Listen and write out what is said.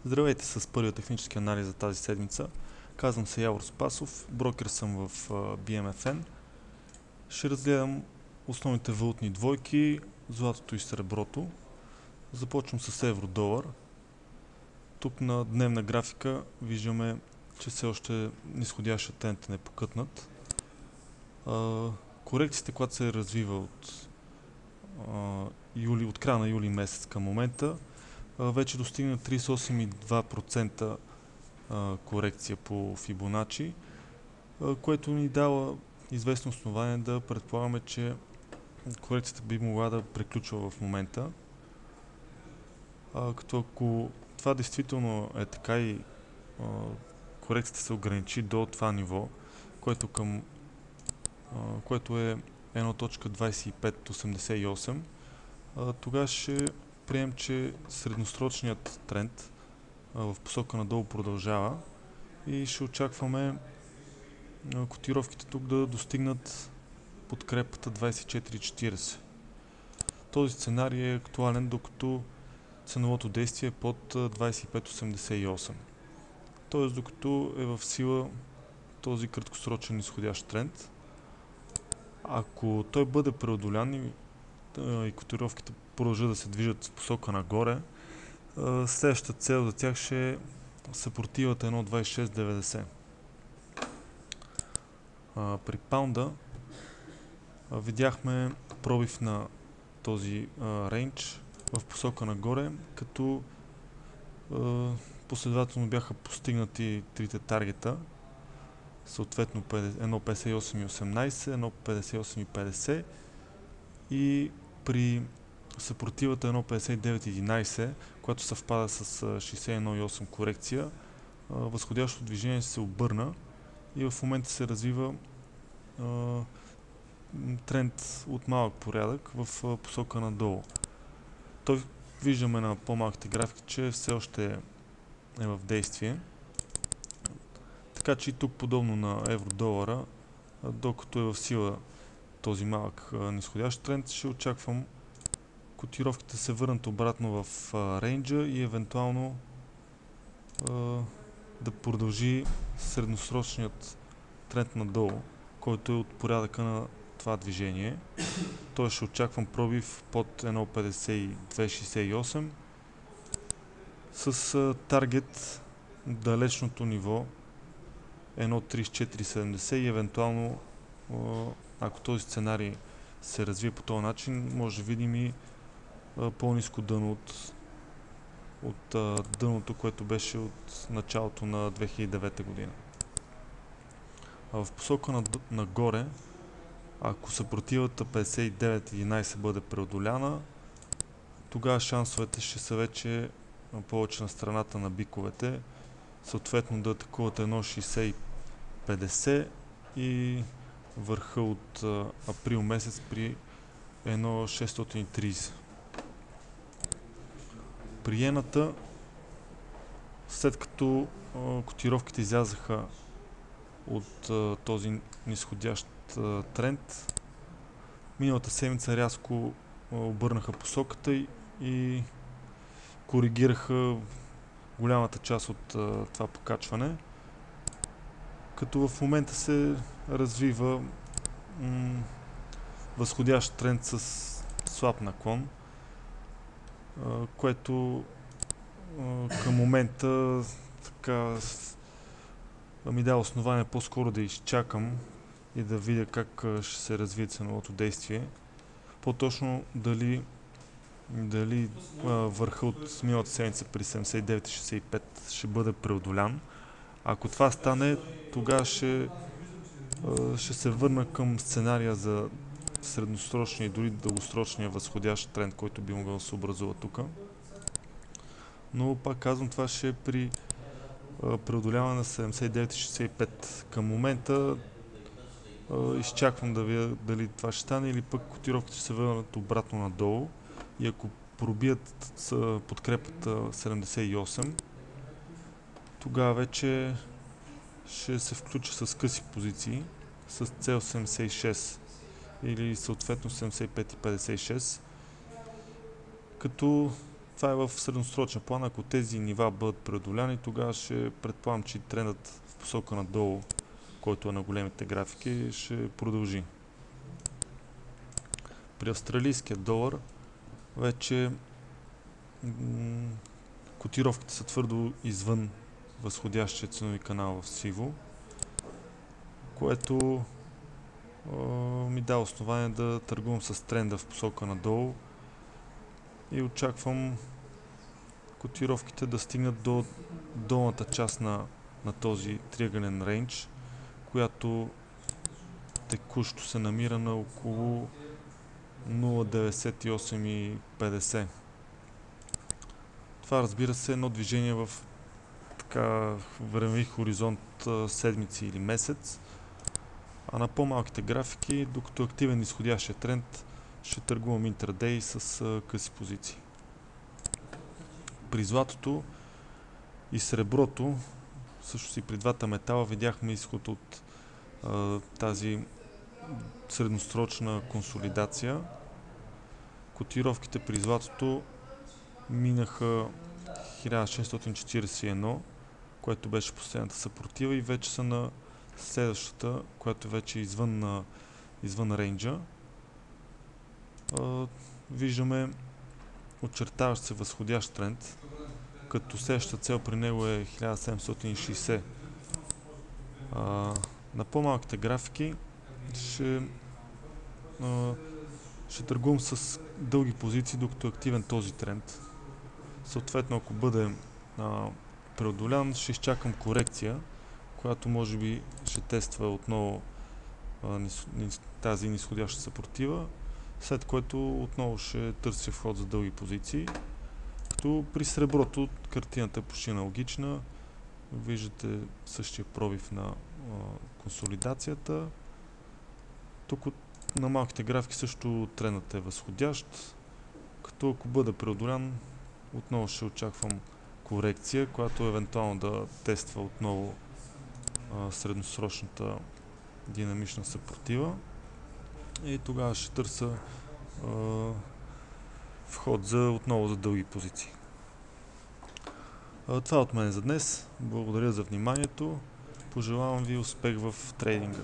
Здравейте с първия технически анализ за тази седмица. Казвам се Явор Спасов, брокер съм в BMFN. Ще разгледам основните валутни двойки, златото и среброто. Започвам с евро-долар. Тук на дневна графика виждаме, че все още нисходящия тренд не е покътнат. Корекцията, която се развива от края на юли месец към момента, вече достигна 38,2% корекция по Фибоначи, което ни дава известно основание да предполагаме, че корекцията би могла да приключва в момента. Като ако това действително е така и корекцията се ограничи до това ниво, което е 1.2588, тогава ще прием, че средносрочният тренд в посока надолу продължава и ще очакваме котировките тук да достигнат подкрепата 24.40. Този сценарий е актуален, докато ценовото действие е под 25.88. Т.е. докато е в сила този краткосрочен изходящ тренд. Ако той бъде преодолян и котировките продължат да се движат в посока нагоре, следващата цел за тях ще е съпротивата 1.2690. При паунда видяхме пробив на този рейндж в посока нагоре, като последователно бяха постигнати трите таргета, съответно 1.5818, 1.5850 и при съпротивата 1.5911, която съвпада с 61.8 корекция, възходящото движение се обърна и в момента се развива тренд от малък порядък в посока надолу. Той виждаме на по-малките графики, че все още е в действие. Така че и тук, подобно на евро-долара, докато е в сила този малък нисходящ тренд, ще очаквам котировките се върнат обратно в рейнджа и евентуално да продължи средносрочният тренд надолу, който е от порядъка на това движение. Той ще очаквам пробив под 1.5268 с таргет далечното ниво 1.3470 и евентуално, ако този сценарий се развие по този начин, може да видим и по-ниско дъно от дъното, което беше от началото на 2009 година. В посока нагоре, ако съпротивата 59.11 бъде преодоляна, тогава шансовете ще са вече повече на страната на биковете, съответно да атакуват 1.6050 и върха от април месец при 1.630. При иената, след като котировките излязаха от този нисходящ тренд, миналата седмица рязко обърнаха посоката и коригираха голямата част от това покачване, като в момента се развива възходящ тренд с слаб наклон, което към момента така ми дава основание по-скоро да изчакам и да видя как ще се развие ценовото действие. По-точно дали върха от миналата седмица при 79.65 ще бъде преодолян. Ако това стане, тогава ще се върна към сценария за средносрочния и дори дългосрочния възходящ тренд, който би могъл да се образува тук. Но пак казвам, това ще е при преодоляване на 79.65. Към момента изчаквам да видя дали това ще стане или пък котировките ще се върнат обратно надолу и ако пробият подкрепата 78, тогава вече ще се включа с къси позиции с цел 76 или съответно 75 и 56, като това е в средносрочен план. Ако тези нива бъдат преодоляни, тогава ще предполагам, че трендът в посока надолу, който е на големите графики, ще продължи. При австралийския долар вече котировките са твърдо извън възходящия ценови канал в сиво, което ми дава основание да търгувам с тренда в посока надолу и очаквам котировките да стигнат до долната част на този триъгълен рейндж, която текущо се намира на около 0,9850. Това, разбира се, е едно движение в времеви хоризонт седмици или месец, а на по-малките графики, докато активен изходящия тренд, ще търгувам интрадей с къси позиции. При златото и среброто, също и при двата метала, видяхме изход от тази средносрочна консолидация. Котировките при златото минаха 1641, което беше последната съпротива, и вече са на следващата, която вече е извън рейнджа. Виждаме очертаващ се възходящ тренд, като следващата цел при него е 1760. На по-малките графики ще търгувам с дълги позиции, докато е активен този тренд. Съответно, ако бъде преодолян, ще изчакам корекция, която може би ще тества отново тази нисходяща съпротива, след което отново ще търся вход за дълги позиции. Като при среброто картината е почти аналогична. Виждате същия пробив на консолидацията. Тук на малките графики също трендът е възходящ, като ако бъде преодолян, отново ще очаквам корекция, която евентуално да тества отново средносрочната динамична съпротива, и тогава ще търся вход отново за дълги позиции. Това от мен за днес. Благодаря за вниманието. Пожелавам ви успех в трейдинга.